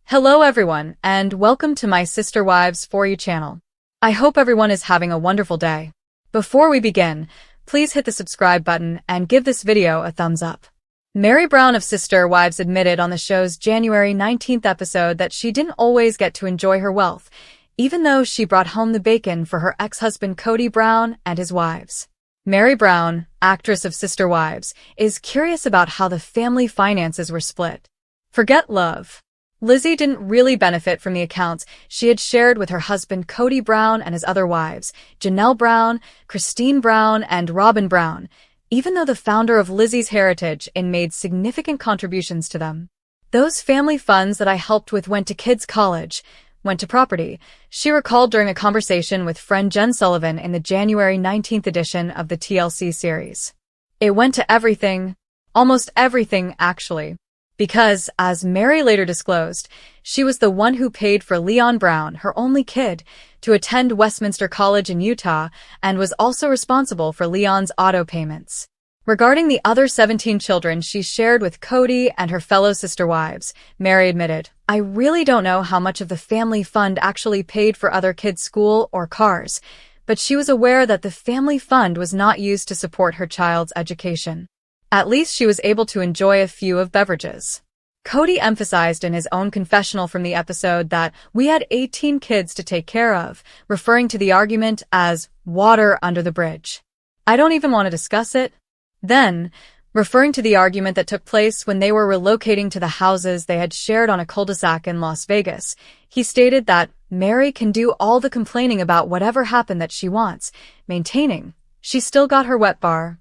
Hello everyone, and welcome to my Sister Wives For You channel. I hope everyone is having a wonderful day. Before we begin, please hit the subscribe button and give this video a thumbs up. Meri Brown of Sister Wives admitted on the show's January 19th episode that she didn't always get to enjoy her wealth, even though she brought home the bacon for her ex-husband Kody Brown and his wives. Meri Brown, actress of Sister Wives, is curious about how the family finances were split. Forget love. Lizzie didn't really benefit from the accounts she had shared with her husband Kody Brown and his other wives, Janelle Brown, Christine Brown, and Robin Brown, even though the founder of Lizzie's heritage made significant contributions to them. Those family funds that I helped with went to kids' college, went to property, she recalled during a conversation with friend Jen Sullivan in the January 19th edition of the TLC series. It went to everything, almost everything actually. Because, as Meri later disclosed, she was the one who paid for Leon Brown, her only kid, to attend Westminster College in Utah and was also responsible for Leon's auto payments. Regarding the other 17 children she shared with Kody and her fellow sister wives, Meri admitted, "I really don't know how much of the family fund actually paid for other kids' school or cars, but she was aware that the family fund was not used to support her child's education. At least she was able to enjoy a few of beverages." Kody emphasized in his own confessional from the episode that we had 18 kids to take care of, referring to the argument as water under the bridge. "I don't even want to discuss it." Then, referring to the argument that took place when they were relocating to the houses they had shared on a cul-de-sac in Las Vegas, he stated that Meri can do all the complaining about whatever happened that she wants, maintaining she still got her wet bar.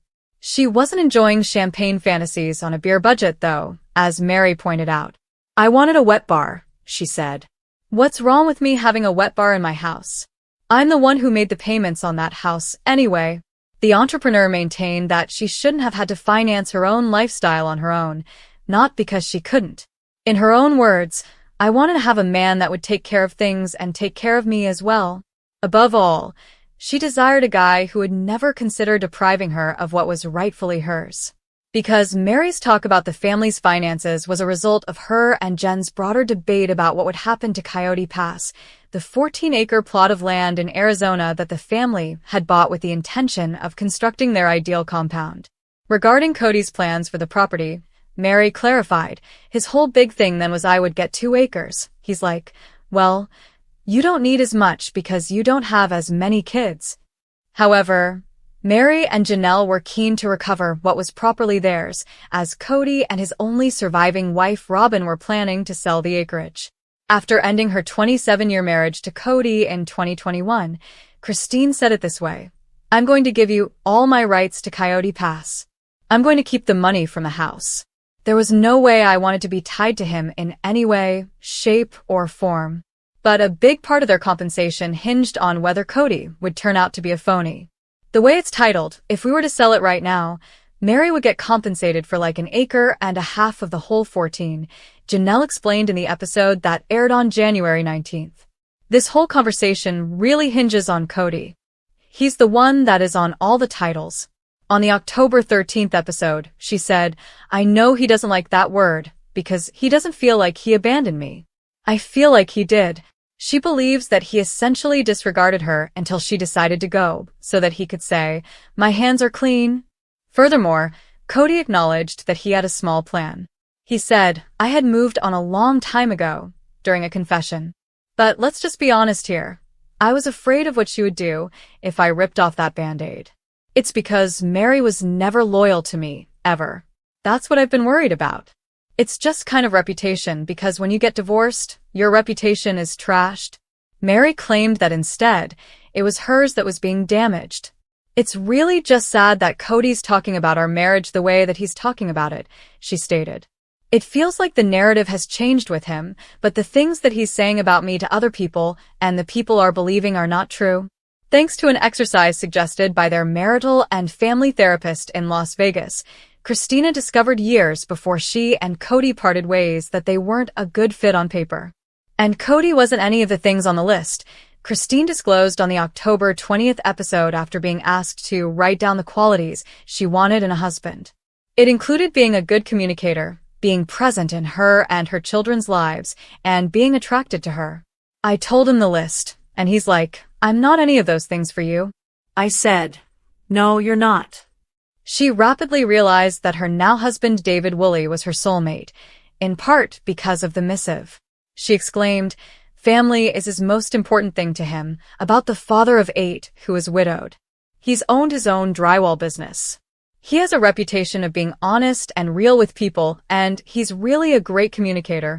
She wasn't enjoying champagne fantasies on a beer budget, though, as Meri pointed out. "I wanted a wet bar," she said. "What's wrong with me having a wet bar in my house? I'm the one who made the payments on that house anyway." The entrepreneur maintained that she shouldn't have had to finance her own lifestyle on her own, not because she couldn't. In her own words, "I wanted to have a man that would take care of things and take care of me as well. Above all, she desired a guy who would never consider depriving her of what was rightfully hers." Because Meri's talk about the family's finances was a result of her and Jen's broader debate about what would happen to Coyote Pass, the 14-acre plot of land in Arizona that the family had bought with the intention of constructing their ideal compound. Regarding Kody's plans for the property, Meri clarified, "His whole big thing then was I would get 2 acres. He's like, well, you don't need as much because you don't have as many kids." However, Meri and Janelle were keen to recover what was properly theirs, as Kody and his only surviving wife Robin were planning to sell the acreage. After ending her 27-year marriage to Kody in 2021, Christine said it this way, "I'm going to give you all my rights to Coyote Pass. I'm going to keep the money from the house." There was no way I wanted to be tied to him in any way, shape, or form. But a big part of their compensation hinged on whether Kody would turn out to be a phony. The way it's titled, if we were to sell it right now, Meri would get compensated for like 1.5 acres of the whole 14, Janelle explained in the episode that aired on January 19th. This whole conversation really hinges on Kody. He's the one that is on all the titles. On the October 13th episode, she said, "I know he doesn't like that word, because he doesn't feel like he abandoned me. I feel like he did." She believes that he essentially disregarded her until she decided to go, so that he could say, "My hands are clean." Furthermore, Kody acknowledged that he had a small plan. He said, "I had moved on a long time ago," during a confession. "But let's just be honest here. I was afraid of what she would do if I ripped off that Band-Aid. It's because Meri was never loyal to me, ever. That's what I've been worried about. It's just kind of reputation, because when you get divorced, your reputation is trashed." Meri claimed that instead, it was hers that was being damaged. "It's really just sad that Kody's talking about our marriage the way that he's talking about it," she stated. "It feels like the narrative has changed with him, but the things that he's saying about me to other people and the people are believing are not true." Thanks to an exercise suggested by their marital and family therapist in Las Vegas, Christina discovered years before she and Kody parted ways that they weren't a good fit on paper. And Kody wasn't any of the things on the list, Christine disclosed on the October 20th episode after being asked to write down the qualities she wanted in a husband. It included being a good communicator, being present in her and her children's lives, and being attracted to her. I told him the list, and he's like, I'm not any of those things for you. I said, no, you're not. She rapidly realized that her now-husband David Woolley was her soulmate, in part because of the missive. She exclaimed, family is his most important thing to him, about the father of 8 who is widowed. He's owned his own drywall business. He has a reputation of being honest and real with people, and he's really a great communicator.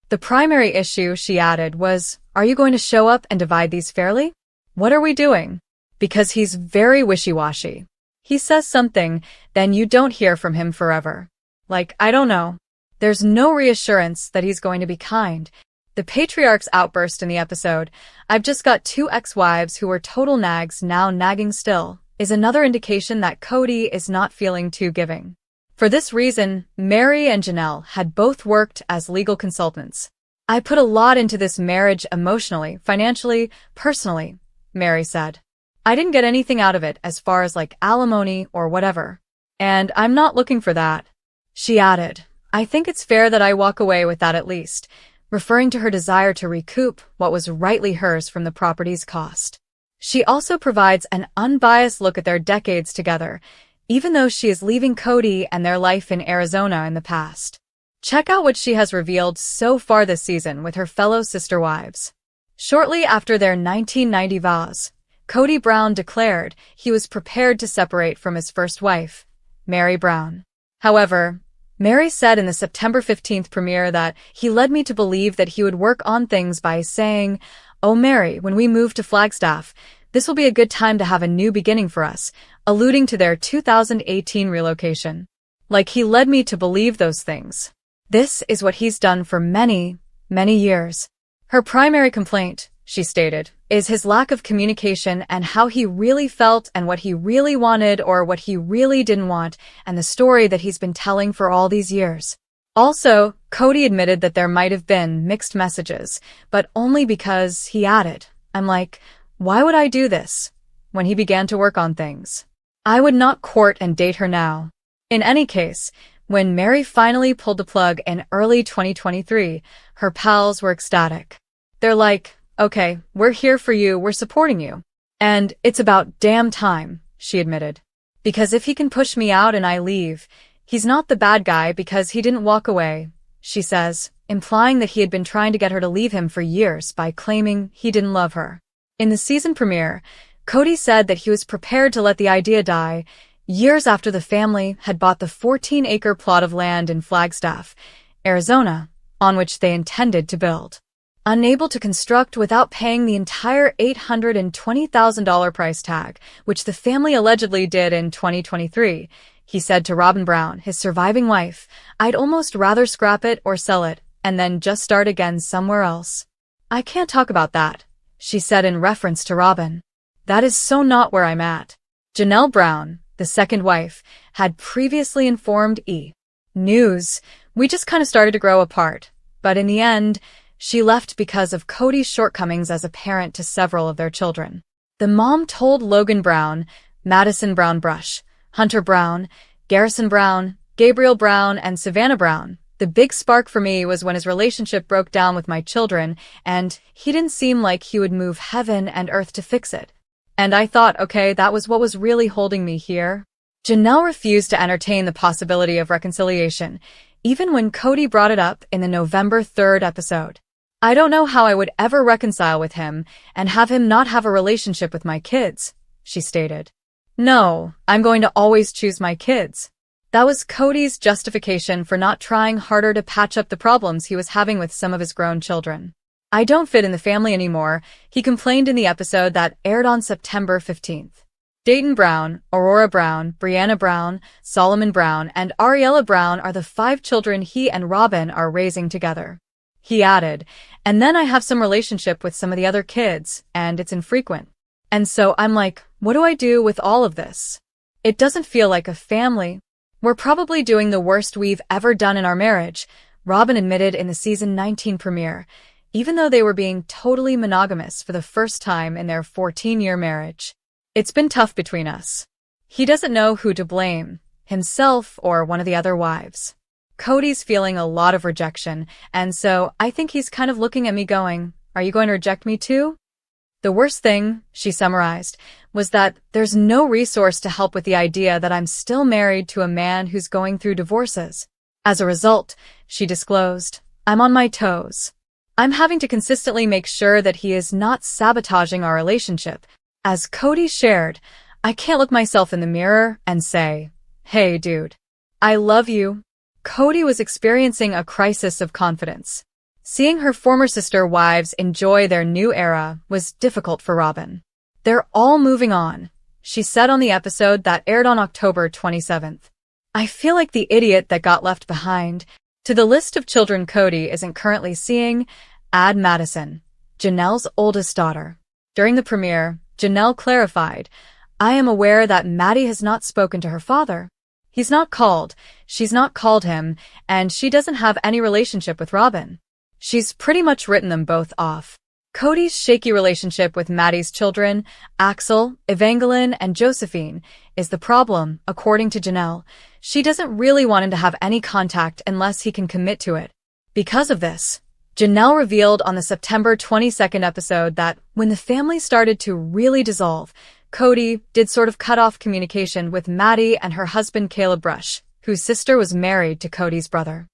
The primary issue, she added, was, are you going to show up and divide these fairly? What are we doing? Because he's very wishy-washy. He says something, then you don't hear from him forever. Like, I don't know. There's no reassurance that he's going to be kind. The patriarch's outburst in the episode, I've just got 2 ex-wives who were total nags, now nagging still, is another indication that Cody is not feeling too giving. For this reason, Meri and Janelle had both worked as legal consultants. I put a lot into this marriage emotionally, financially, personally, Meri said. I didn't get anything out of it as far as like alimony or whatever. And I'm not looking for that. She added, I think it's fair that I walk away with that at least, referring to her desire to recoup what was rightly hers from the property's cost. She also provides an unbiased look at their decades together, even though she is leaving Cody and their life in Arizona in the past. Check out what she has revealed so far this season with her fellow sister wives. Shortly after their 1990 vows, Cody Brown declared he was prepared to separate from his first wife, Meri Brown. However, Meri said in the September 15th premiere that he led me to believe that he would work on things by saying, "Oh Meri, when we move to Flagstaff, this will be a good time to have a new beginning for us," alluding to their 2018 relocation. Like he led me to believe those things. This is what he's done for many, many years. Her primary complaint, she stated, is his lack of communication and how he really felt and what he really wanted or what he really didn't want, and the story that he's been telling for all these years. Also, Cody admitted that there might have been mixed messages, but only because, he added, I'm like, why would I do this? When he began to work on things. I would not court and date her now. In any case, when Meri finally pulled the plug in early 2023, her pals were ecstatic. They're like, okay, we're here for you, we're supporting you. And it's about damn time, she admitted. Because if he can push me out and I leave, he's not the bad guy because he didn't walk away, she says, implying that he had been trying to get her to leave him for years by claiming he didn't love her. In the season premiere, Cody said that he was prepared to let the idea die years after the family had bought the 14-acre plot of land in Flagstaff, Arizona, on which they intended to build. Unable to construct without paying the entire $820,000 price tag, which the family allegedly did in 2023, he said to Robin Brown, his surviving wife, I'd almost rather scrap it or sell it, and then just start again somewhere else. I can't talk about that, she said in reference to Robin. That is so not where I'm at. Janelle Brown, the second wife, had previously informed E! News, we just kind of started to grow apart, but in the end, she left because of Cody's shortcomings as a parent to several of their children. The mom told Logan Brown, Madison Brown Brush, Hunter Brown, Garrison Brown, Gabriel Brown, and Savannah Brown, the big spark for me was when his relationship broke down with my children, and he didn't seem like he would move heaven and earth to fix it. And I thought, okay, that was what was really holding me here. Janelle refused to entertain the possibility of reconciliation, even when Cody brought it up in the November 3rd episode. I don't know how I would ever reconcile with him and have him not have a relationship with my kids, she stated. No, I'm going to always choose my kids. That was Cody's justification for not trying harder to patch up the problems he was having with some of his grown children. I don't fit in the family anymore, he complained in the episode that aired on September 15th. Dayton Brown, Aurora Brown, Brianna Brown, Solomon Brown, and Ariella Brown are the 5 children he and Robin are raising together. He added, and then I have some relationship with some of the other kids, and it's infrequent. And so I'm like, what do I do with all of this? It doesn't feel like a family. We're probably doing the worst we've ever done in our marriage, Robin admitted in the season 19 premiere, even though they were being totally monogamous for the first time in their 14-year marriage. It's been tough between us. He doesn't know who to blame, himself or one of the other wives. Cody's feeling a lot of rejection, and so I think he's kind of looking at me going, are you going to reject me too? The worst thing, she summarized, was that there's no resource to help with the idea that I'm still married to a man who's going through divorces. As a result, she disclosed, I'm on my toes. I'm having to consistently make sure that he is not sabotaging our relationship. As Cody shared, I can't look myself in the mirror and say, hey dude, I love you. Cody was experiencing a crisis of confidence. Seeing her former sister wives enjoy their new era was difficult for Robin. They're all moving on, she said on the episode that aired on October 27th. I feel like the idiot that got left behind. To the list of children Cody isn't currently seeing, add Madison, Janelle's oldest daughter. During the premiere, Janelle clarified, I am aware that Maddie has not spoken to her father. He's not called, she's not called him, and she doesn't have any relationship with Robin. She's pretty much written them both off. Cody's shaky relationship with Maddie's children, Axel, Evangeline, and Josephine, is the problem, according to Janelle. She doesn't really want him to have any contact unless he can commit to it. Because of this, Janelle revealed on the September 22nd episode that when the family started to really dissolve, Cody did sort of cut off communication with Maddie and her husband Caleb Brush, whose sister was married to Cody's brother.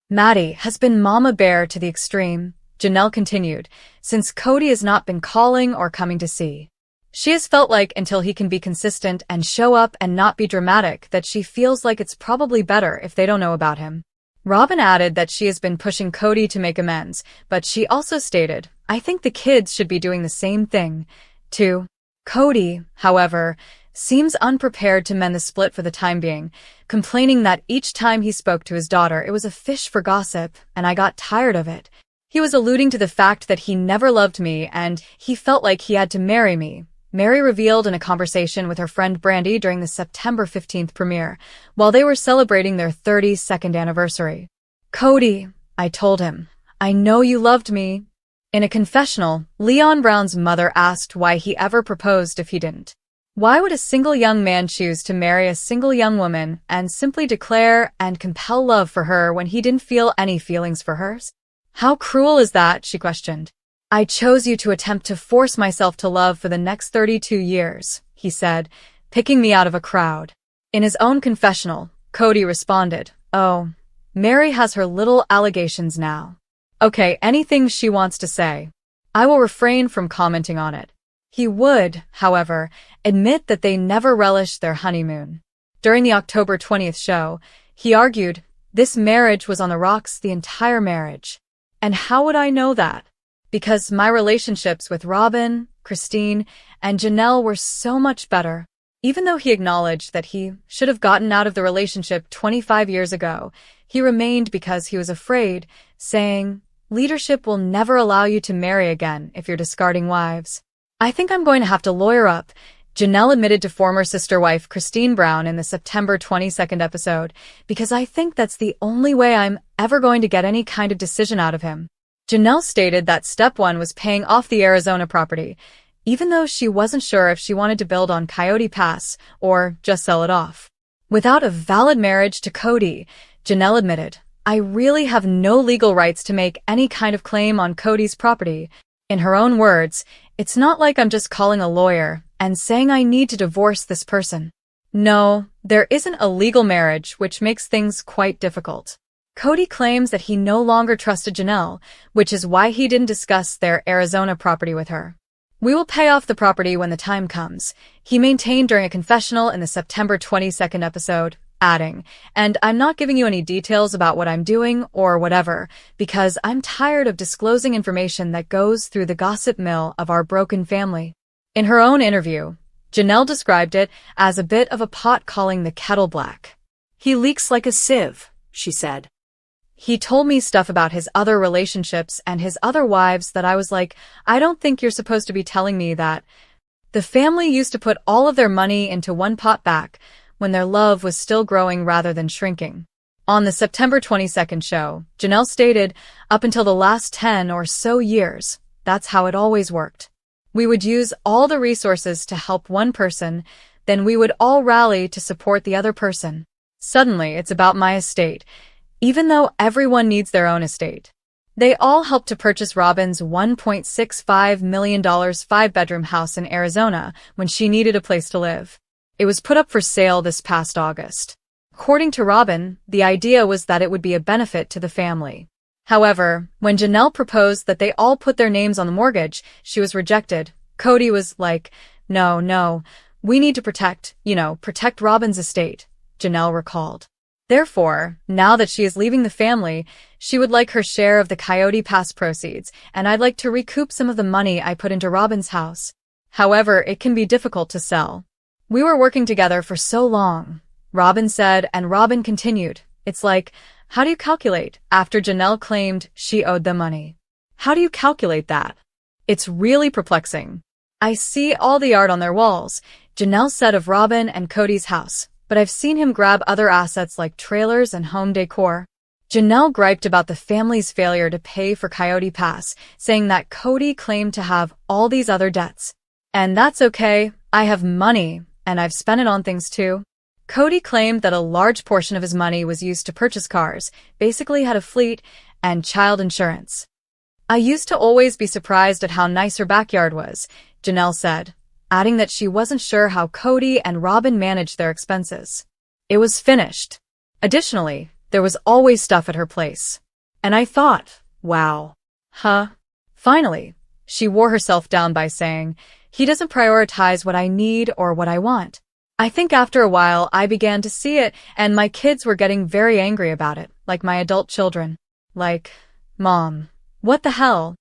Maddie has been mama bear to the extreme, Janelle continued, since Cody has not been calling or coming to see. She has felt like until he can be consistent and show up and not be dramatic that she feels like it's probably better if they don't know about him. Robin added that she has been pushing Cody to make amends, but she also stated, I think the kids should be doing the same thing, too. Cody, however, seems unprepared to mend the split for the time being, complaining that each time he spoke to his daughter it was a fish for gossip, and I got tired of it. He was alluding to the fact that he never loved me and he felt like he had to marry me, Meri revealed in a conversation with her friend Brandy during the September 15th premiere, while they were celebrating their 32nd anniversary. Cody, I told him, I know you loved me. In a confessional, Leon Brown's mother asked why he ever proposed if he didn't. Why would a single young man choose to marry a single young woman and simply declare and compel love for her when he didn't feel any feelings for hers? How cruel is that, she questioned. I chose you to attempt to force myself to love for the next 32 years, he said, picking me out of a crowd. In his own confessional, Cody responded, oh, Meri has her little allegations now. Okay, anything she wants to say. I will refrain from commenting on it. He would, however, admit that they never relished their honeymoon. During the October 20th show, he argued, this marriage was on the rocks the entire marriage. And how would I know that? Because my relationships with Robin, Christine, and Janelle were so much better. Even though he acknowledged that he should have gotten out of the relationship 25 years ago, he remained because he was afraid, saying, leadership will never allow you to marry again if you're discarding wives. I think I'm going to have to lawyer up, Janelle admitted to former sister wife Christine Brown in the September 22nd episode, because I think that's the only way I'm ever going to get any kind of decision out of him. Janelle stated that step one was paying off the Arizona property, even though she wasn't sure if she wanted to build on Coyote Pass or just sell it off. Without a valid marriage to Cody, Janelle admitted, I really have no legal rights to make any kind of claim on Cody's property. In her own words, it's not like I'm just calling a lawyer and saying I need to divorce this person. No, there isn't a legal marriage, which makes things quite difficult. Cody claims that he no longer trusted Janelle, which is why he didn't discuss their Arizona property with her. We will pay off the property when the time comes, he maintained during a confessional in the September 22nd episode, adding, and I'm not giving you any details about what I'm doing or whatever, because I'm tired of disclosing information that goes through the gossip mill of our broken family. In her own interview, Janelle described it as a bit of a pot calling the kettle black. He leaks like a sieve, she said. He told me stuff about his other relationships and his other wives that I was like, I don't think you're supposed to be telling me that. The family used to put all of their money into one pot back when their love was still growing rather than shrinking. On the September 22nd show, Janelle stated, up until the last 10 or so years, that's how it always worked. We would use all the resources to help one person, then we would all rally to support the other person. Suddenly, it's about my estate. even though everyone needs their own estate. They all helped to purchase Robin's $1.65 million five-bedroom house in Arizona when she needed a place to live. It was put up for sale this past August. According to Robin, the idea was that it would be a benefit to the family. However, when Janelle proposed that they all put their names on the mortgage, she was rejected. Cody was like, No, we need to protect Robin's estate, Janelle recalled. Therefore, now that she is leaving the family, she would like her share of the Coyote Pass proceeds, and I'd like to recoup some of the money I put into Robin's house. However, it can be difficult to sell. We were working together for so long, Robin said, and Robin continued. It's like, how do you calculate? After Janelle claimed she owed them money. How do you calculate that? It's really perplexing. I see all the art on their walls, Janelle said of Robin and Cody's house, but I've seen him grab other assets like trailers and home decor. Janelle griped about the family's failure to pay for Coyote Pass, saying that Cody claimed to have all these other debts. And that's okay, I have money, and I've spent it on things too. Cody claimed that a large portion of his money was used to purchase cars, basically had a fleet, and child insurance. I used to always be surprised at how nice her backyard was, Janelle said, adding that she wasn't sure how Cody and Robin managed their expenses. It was finished. Additionally, there was always stuff at her place. And I thought, wow. Finally, she wore herself down by saying, he doesn't prioritize what I need or what I want. I think after a while I began to see it, and my kids were getting very angry about it, like my adult children. Like, Mom, what the hell?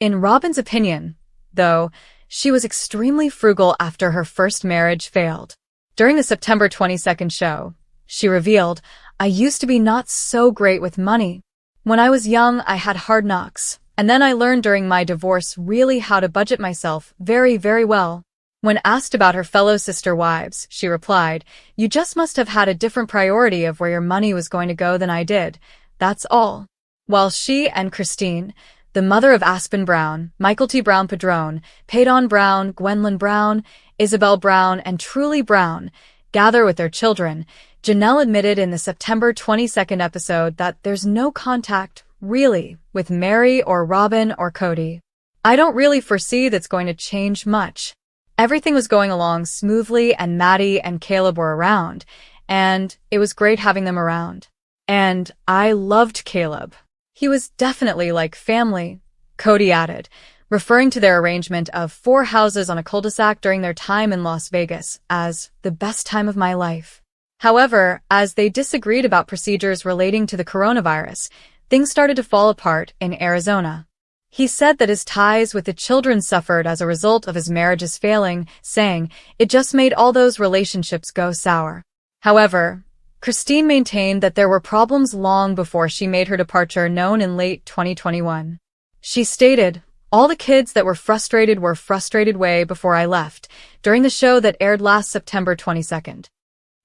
In Robin's opinion, though, she was extremely frugal after her first marriage failed. During the September 22nd show, she revealed, I used to be not so great with money. When I was young, I had hard knocks, and then I learned during my divorce really how to budget myself very, very well. When asked about her fellow sister wives, she replied, you just must have had a different priority of where your money was going to go than I did. That's all. While she and Christine, the mother of Aspen Brown, Michael T. Brown Padron, Paydon Brown, Gwendolyn Brown, Isabel Brown, and Truly Brown, gather with their children, Janelle admitted in the September 22nd episode that there's no contact, really, with Meri or Robin or Cody. I don't really foresee that's going to change much. Everything was going along smoothly, and Maddie and Caleb were around, and it was great having them around. And I loved Caleb. He was definitely like family, Cody added, referring to their arrangement of 4 houses on a cul-de-sac during their time in Las Vegas as the best time of my life. However, as they disagreed about procedures relating to the coronavirus, things started to fall apart in Arizona. He said that his ties with the children suffered as a result of his marriages failing, saying, it just made all those relationships go sour. However, Christine maintained that there were problems long before she made her departure known in late 2021. She stated, all the kids that were frustrated way before I left, during the show that aired last September 22nd.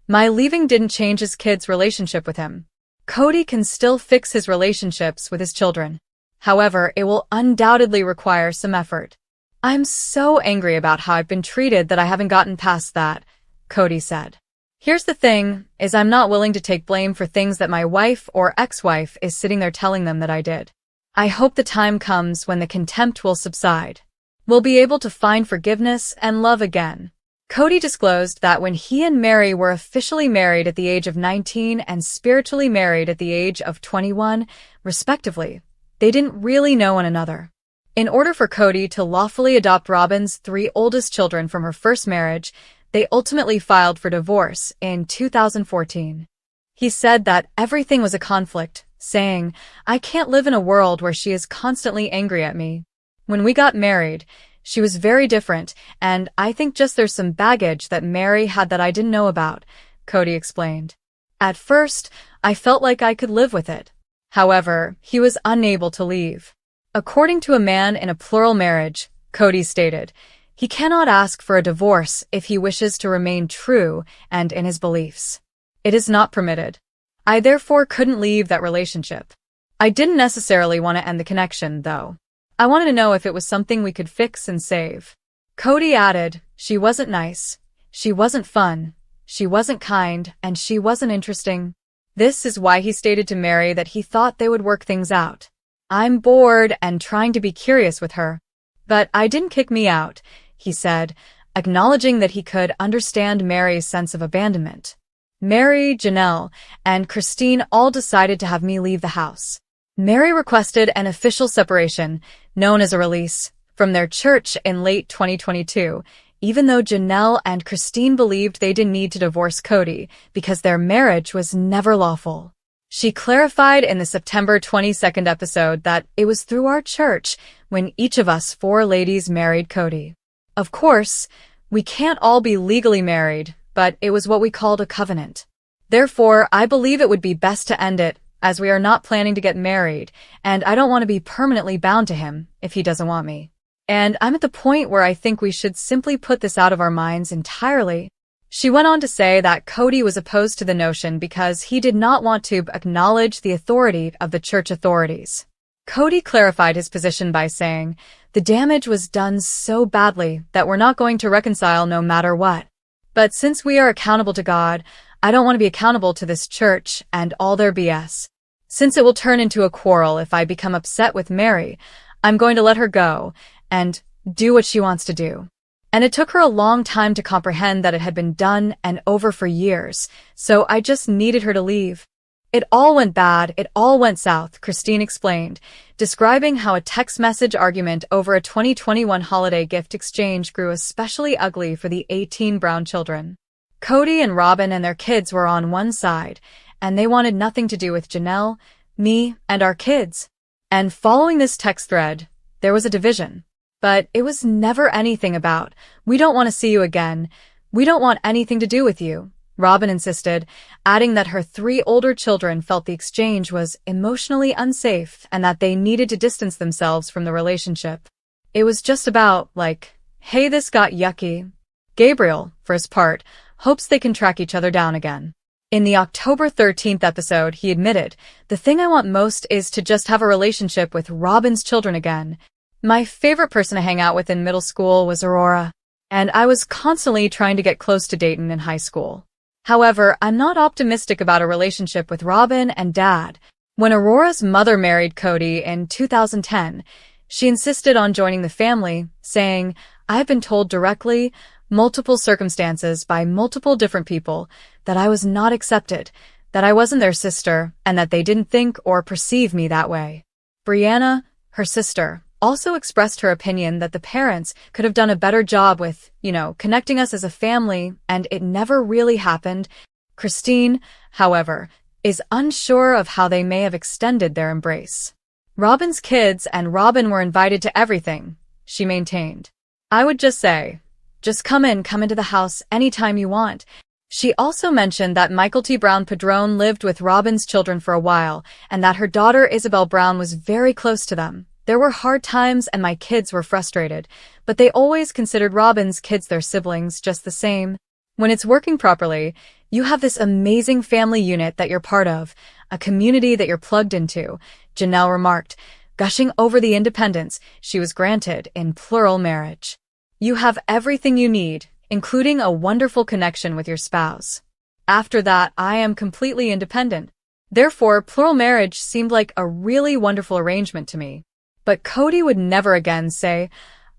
My leaving didn't change his kids' relationship with him. Cody can still fix his relationships with his children. However, it will undoubtedly require some effort. I'm so angry about how I've been treated that I haven't gotten past that, Cody said. Here's the thing, is I'm not willing to take blame for things that my wife or ex-wife is sitting there telling them that I did. I hope the time comes when the contempt will subside. We'll be able to find forgiveness and love again. Cody disclosed that when he and Meri were officially married at the age of 19 and spiritually married at the age of 21, respectively, they didn't really know one another. In order for Cody to lawfully adopt Robin's 3 oldest children from her first marriage, they ultimately filed for divorce in 2014. He said that everything was a conflict, saying, I can't live in a world where she is constantly angry at me. When we got married, she was very different, and I think just there's some baggage that Meri had that I didn't know about, Cody explained. At first, I felt like I could live with it. However, he was unable to leave. According to a man in a plural marriage, Cody stated, he cannot ask for a divorce if he wishes to remain true and in his beliefs. It is not permitted. I therefore couldn't leave that relationship. I didn't necessarily want to end the connection, though. I wanted to know if it was something we could fix and save. Cody added, she wasn't nice, she wasn't fun, she wasn't kind, and she wasn't interesting. This is why he stated to Meri that he thought they would work things out. I'm bored and trying to be curious with her. But I didn't kick me out, he said, acknowledging that he could understand Meri's sense of abandonment. Meri, Janelle, and Christine all decided to have me leave the house. Meri requested an official separation, known as a release, from their church in late 2022, even though Janelle and Christine believed they didn't need to divorce Cody because their marriage was never lawful. She clarified in the September 22nd episode that it was through our church when each of us 4 ladies married Cody. Of course, we can't all be legally married, but it was what we called a covenant. Therefore, I believe it would be best to end it, as we are not planning to get married, and I don't want to be permanently bound to him if he doesn't want me. And I'm at the point where I think we should simply put this out of our minds entirely. She went on to say that Cody was opposed to the notion because he did not want to acknowledge the authority of the church authorities. Cody clarified his position by saying, "The damage was done so badly that we're not going to reconcile no matter what. But since we are accountable to God, I don't want to be accountable to this church and all their BS. Since it will turn into a quarrel if I become upset with Meri, I'm going to let her go and do what she wants to do." And it took her a long time to comprehend that it had been done and over for years, so I just needed her to leave. It all went bad, it all went south, Christine explained, describing how a text message argument over a 2021 holiday gift exchange grew especially ugly for the 18 Brown children. Cody and Robin and their kids were on one side, and they wanted nothing to do with Janelle, me, and our kids. And following this text thread, there was a division. But it was never anything about, "We don't want to see you again. We don't want anything to do with you," Robin insisted, adding that her 3 older children felt the exchange was emotionally unsafe and that they needed to distance themselves from the relationship. It was just about, like, "Hey, this got yucky." Gabriel, for his part, hopes they can track each other down again. In the October 13th episode, he admitted, "The thing I want most is to just have a relationship with Robin's children again. My favorite person to hang out with in middle school was Aurora, and I was constantly trying to get close to Dayton in high school. However, I'm not optimistic about a relationship with Robin and Dad." When Aurora's mother married Cody in 2010, she insisted on joining the family, saying, "I've been told directly, multiple circumstances by multiple different people, that I was not accepted, that I wasn't their sister, and that they didn't think or perceive me that way." Brianna, her sister, also expressed her opinion that the parents could have done a better job with, connecting us as a family, and it never really happened. Christine, however, is unsure of how they may have extended their embrace. Robin's kids and Robin were invited to everything, she maintained. "I would just say, just come into the house anytime you want." She also mentioned that Michael T. Brown Padron lived with Robin's children for a while, and that her daughter Isabel Brown was very close to them. "There were hard times and my kids were frustrated, but they always considered Robin's kids their siblings just the same. When it's working properly, you have this amazing family unit that you're part of, a community that you're plugged into," Janelle remarked, gushing over the independence she was granted in plural marriage. "You have everything you need, including a wonderful connection with your spouse. After that, I am completely independent. Therefore, plural marriage seemed like a really wonderful arrangement to me." But Cody would never again say,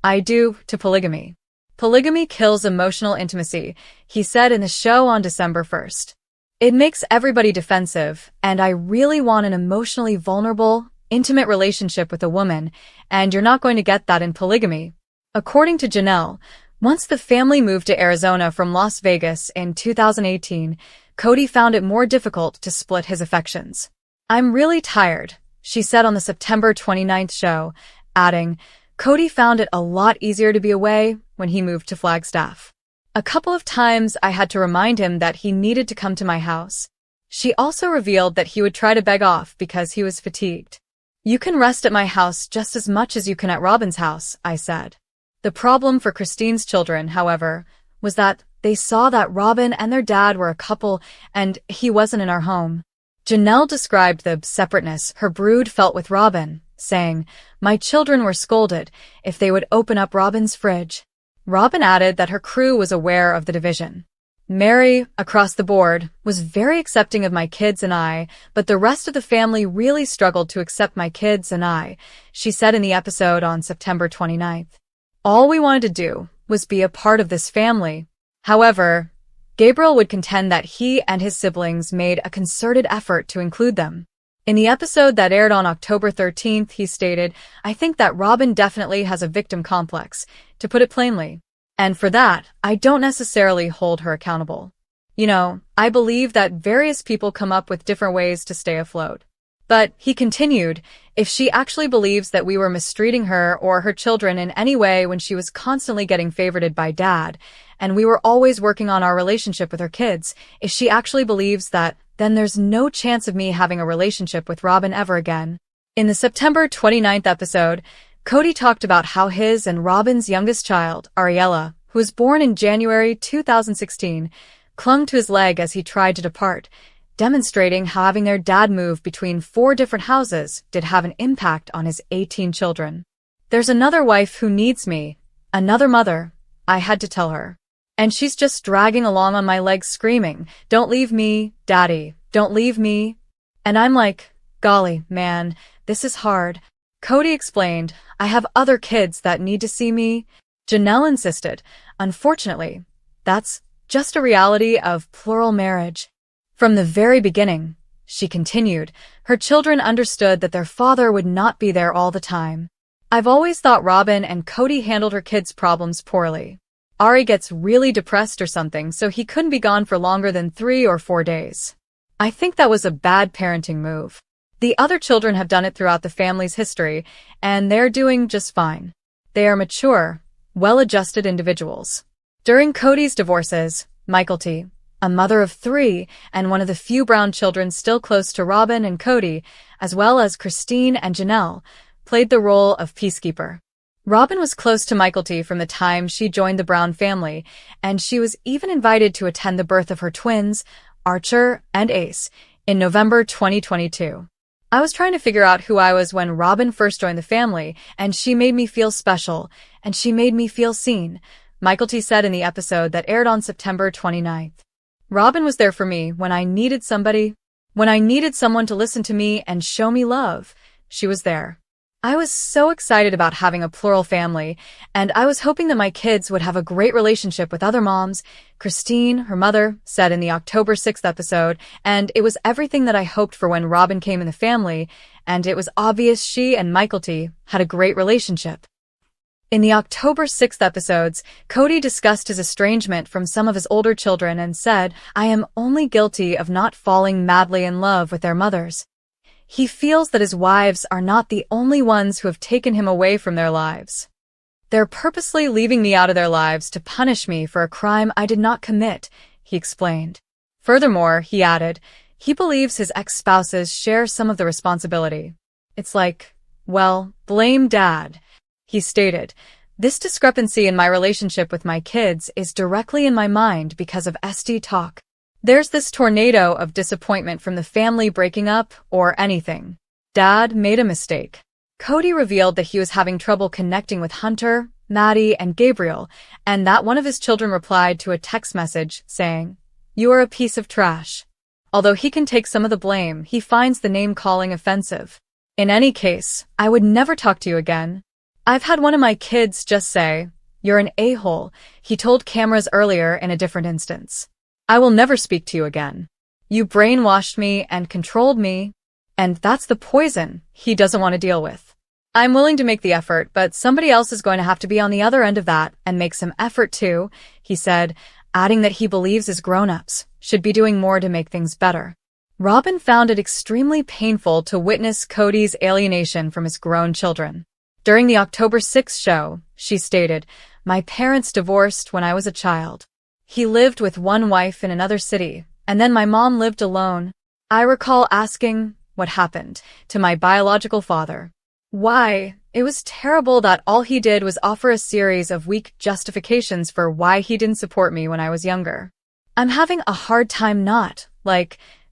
"I do," to polygamy. "Polygamy kills emotional intimacy," he said in the show on December 1st. "It makes everybody defensive, and I really want an emotionally vulnerable, intimate relationship with a woman, and you're not going to get that in polygamy." According to Janelle, once the family moved to Arizona from Las Vegas in 2018, Cody found it more difficult to split his affections. "I'm really tired," she said on the September 29th show, adding, "Cody found it a lot easier to be away when he moved to Flagstaff. A couple of times I had to remind him that he needed to come to my house." She also revealed that he would try to beg off because he was fatigued. "You can rest at my house just as much as you can at Robin's house," I said. The problem for Christine's children, however, was that they saw that Robin and their dad were a couple and he wasn't in our home. Janelle described the separateness her brood felt with Robin, saying, "My children were scolded if they would open up Robin's fridge." Robin added that her crew was aware of the division. Meri, across the board, was very accepting of my kids and I, but the rest of the family really struggled to accept my kids and I, she said in the episode on September 29th. All we wanted to do was be a part of this family. However, Gabriel would contend that he and his siblings made a concerted effort to include them. In the episode that aired on October 13th, he stated, "I think that Robin definitely has a victim complex, to put it plainly. And for that, I don't necessarily hold her accountable. You know, I believe that various people come up with different ways to stay afloat." But, he continued, if she actually believes that we were mistreating her or her children in any way when she was constantly getting favorited by Dad, and we were always working on our relationship with her kids, if she actually believes that, then there's no chance of me having a relationship with Robin ever again. In the September 29th episode, Cody talked about how his and Robin's youngest child, Ariella, who was born in January 2016, clung to his leg as he tried to depart, demonstrating how having their dad move between 4 different houses did have an impact on his 18 children. "There's another wife who needs me, another mother," I had to tell her. "And she's just dragging along on my legs screaming, 'Don't leave me, Daddy, don't leave me.' And I'm like, golly, man, this is hard." Cody explained, "I have other kids that need to see me." Janelle insisted, "Unfortunately, that's just a reality of plural marriage." From the very beginning, she continued, her children understood that their father would not be there all the time. "I've always thought Robin and Cody handled her kids' problems poorly. Ari gets really depressed or something, so he couldn't be gone for longer than 3 or 4 days. I think that was a bad parenting move. The other children have done it throughout the family's history, and they're doing just fine. They are mature, well-adjusted individuals." During Cody's divorces, Michaelty, a mother of 3 and one of the few brown children still close to Robin and Cody, as well as Christine and Janelle, played the role of peacekeeper. Robin was close to Michaelty from the time she joined the Brown family, and she was even invited to attend the birth of her twins, Archer and Ace, in November 2022. "I was trying to figure out who I was when Robin first joined the family, and she made me feel special, and she made me feel seen," Michaelty said in the episode that aired on September 29th. "Robin was there for me when I needed somebody. When I needed someone to listen to me and show me love, she was there." I was so excited about having a plural family, and I was hoping that my kids would have a great relationship with other moms, Christine, her mother, said in the October 6th episode, and it was everything that I hoped for when Robin came in the family, and it was obvious she and Michaelty had a great relationship. In the October 6th episodes, Cody discussed his estrangement from some of his older children and said, "I am only guilty of not falling madly in love with their mothers." He feels that his wives are not the only ones who have taken him away from their lives. "They're purposely leaving me out of their lives to punish me for a crime I did not commit," he explained. Furthermore, he added, he believes his ex-spouses share some of the responsibility. "It's like, well, blame Dad," he stated. "This discrepancy in my relationship with my kids is directly in my mind because of SD talk. There's this tornado of disappointment from the family breaking up or anything. Dad made a mistake." Cody revealed that he was having trouble connecting with Hunter, Maddie, and Gabriel, and that one of his children replied to a text message saying, "You are a piece of trash." Although he can take some of the blame, he finds the name-calling offensive. "In any case, I would never talk to you again. I've had one of my kids just say, 'You're an a-hole,'" he told cameras earlier in a different instance. "I will never speak to you again. You brainwashed me and controlled me, and that's the poison he doesn't want to deal with. I'm willing to make the effort, but somebody else is going to have to be on the other end of that and make some effort too," he said, adding that he believes his grown-ups should be doing more to make things better. Robin found it extremely painful to witness Cody's alienation from his grown children. During the October 6th show, she stated, "My parents divorced when I was a child. He lived with one wife in another city, and then my mom lived alone. I recall asking, 'What happened?' to my biological father. Why? It was terrible that all he did was offer a series of weak justifications for why he didn't support me when I was younger. I'm having a hard time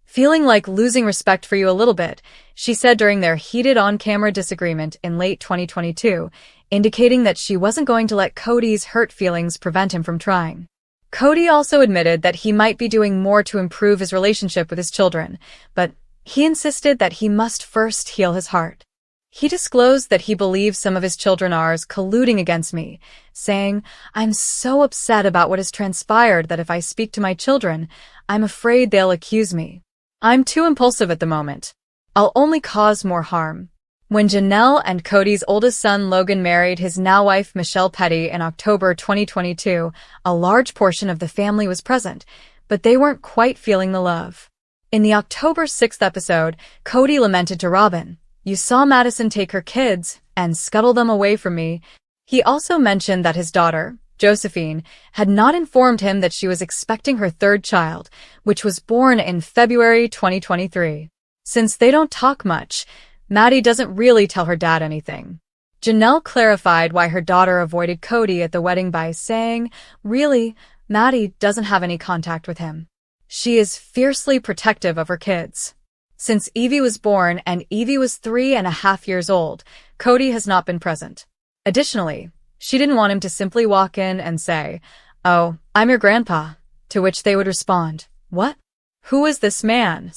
feeling like losing respect for you a little bit," she said during their heated on-camera disagreement in late 2022, indicating that she wasn't going to let Cody's hurt feelings prevent him from trying. Cody also admitted that he might be doing more to improve his relationship with his children, but he insisted that he must first heal his heart. He disclosed that he believes some of his children are colluding against me, saying, "I'm so upset about what has transpired that if I speak to my children, I'm afraid they'll accuse me. I'm too impulsive at the moment. I'll only cause more harm." When Janelle and Cody's oldest son Logan married his now wife Michelle Petty in October 2022, a large portion of the family was present, but they weren't quite feeling the love. In the October 6th episode, Cody lamented to Robin, "You saw Madison take her kids and scuttle them away from me." He also mentioned that his daughter, Josephine, had not informed him that she was expecting her third child, which was born in February 2023. Since they don't talk much, Maddie doesn't really tell her dad anything. Janelle clarified why her daughter avoided Cody at the wedding by saying, "Really, Maddie doesn't have any contact with him. She is fiercely protective of her kids." Since Evie was born and Evie was 3.5 years old, Cody has not been present. Additionally, she didn't want him to simply walk in and say, "Oh, I'm your grandpa," to which they would respond, "What? Who is this man?"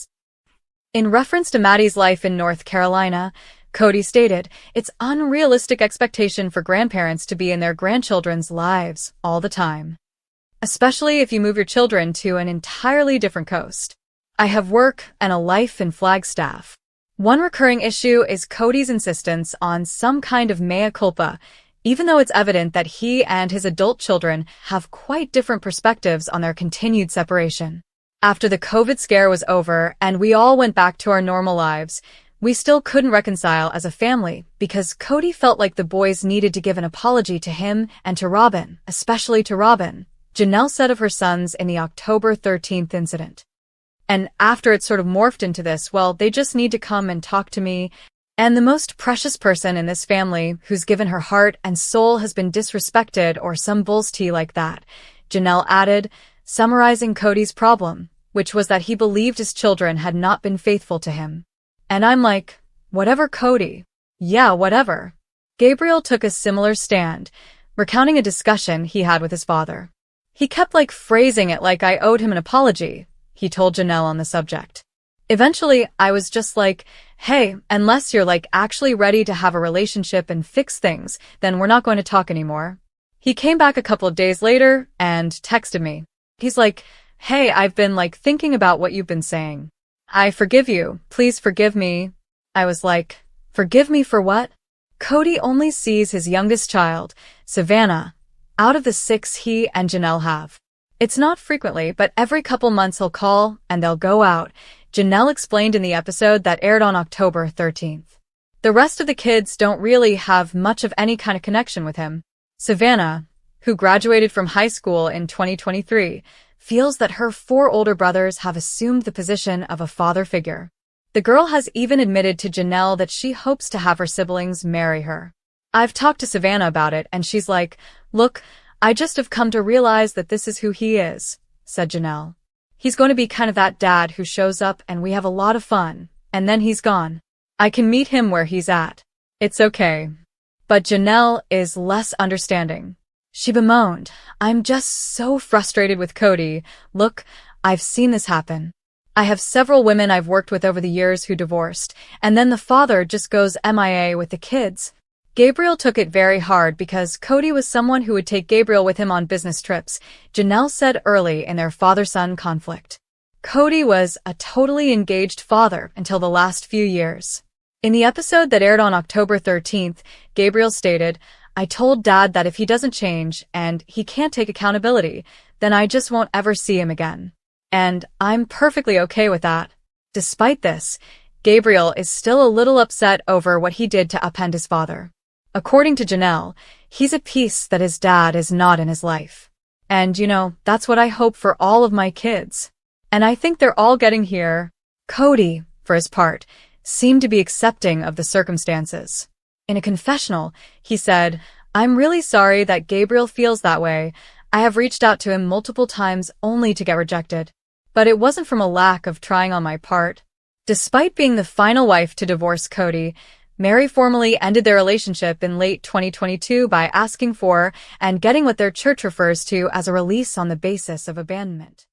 In reference to Maddie's life in North Carolina, Cody stated, "It's unrealistic expectation for grandparents to be in their grandchildren's lives all the time, especially if you move your children to an entirely different coast. I have work and a life in Flagstaff." One recurring issue is Cody's insistence on some kind of mea culpa, even though it's evident that he and his adult children have quite different perspectives on their continued separation. After the COVID scare was over and we all went back to our normal lives, we still couldn't reconcile as a family because Cody felt like the boys needed to give an apology to him and to Robin, especially to Robin, Janelle said of her sons in the October 13th incident. "And after it sort of morphed into this, well, they just need to come and talk to me. And the most precious person in this family who's given her heart and soul has been disrespected or some bull's tea like that," Janelle added, summarizing Cody's problem, which was that he believed his children had not been faithful to him. And I'm like, whatever, Cody. Yeah, whatever. Gabriel took a similar stand, recounting a discussion he had with his father. "He kept phrasing it like I owed him an apology," he told Janelle on the subject. "Eventually, I was just like, hey, unless you're actually ready to have a relationship and fix things, then we're not going to talk anymore." He came back a couple of days later and texted me. He's like, "Hey, I've been thinking about what you've been saying. I forgive you. Please forgive me." I was like, "Forgive me for what?" Cody only sees his youngest child, Savannah, out of the 6 he and Janelle have. "It's not frequently, but every couple months he'll call and they'll go out," Janelle explained in the episode that aired on October 13th. The rest of the kids don't really have much of any kind of connection with him. Savannah, who graduated from high school in 2023, feels that her 4 older brothers have assumed the position of a father figure. The girl has even admitted to Janelle that she hopes to have her siblings marry her. "I've talked to Savannah about it and she's like, look, I just have come to realize that this is who he is," said Janelle. "He's going to be kind of that dad who shows up and we have a lot of fun, and then he's gone. I can meet him where he's at. It's okay." But Janelle is less understanding. She bemoaned, "I'm just so frustrated with Cody. Look, I've seen this happen. I have several women I've worked with over the years who divorced, and then the father just goes MIA with the kids." Gabriel took it very hard because Cody was someone who would take Gabriel with him on business trips, Janelle said early in their father-son conflict. Cody was a totally engaged father until the last few years. In the episode that aired on October 13th, Gabriel stated, "I told Dad that if he doesn't change and he can't take accountability, then I just won't ever see him again. And I'm perfectly okay with that." Despite this, Gabriel is still a little upset over what he did to upend his father. According to Janelle, he's at peace that his dad is not in his life. "And that's what I hope for all of my kids. And I think they're all getting here." Cody, for his part, seemed to be accepting of the circumstances. In a confessional, he said, "I'm really sorry that Gabriel feels that way. I have reached out to him multiple times only to get rejected. But it wasn't from a lack of trying on my part." Despite being the final wife to divorce Cody, Meri formally ended their relationship in late 2022 by asking for and getting what their church refers to as a release on the basis of abandonment.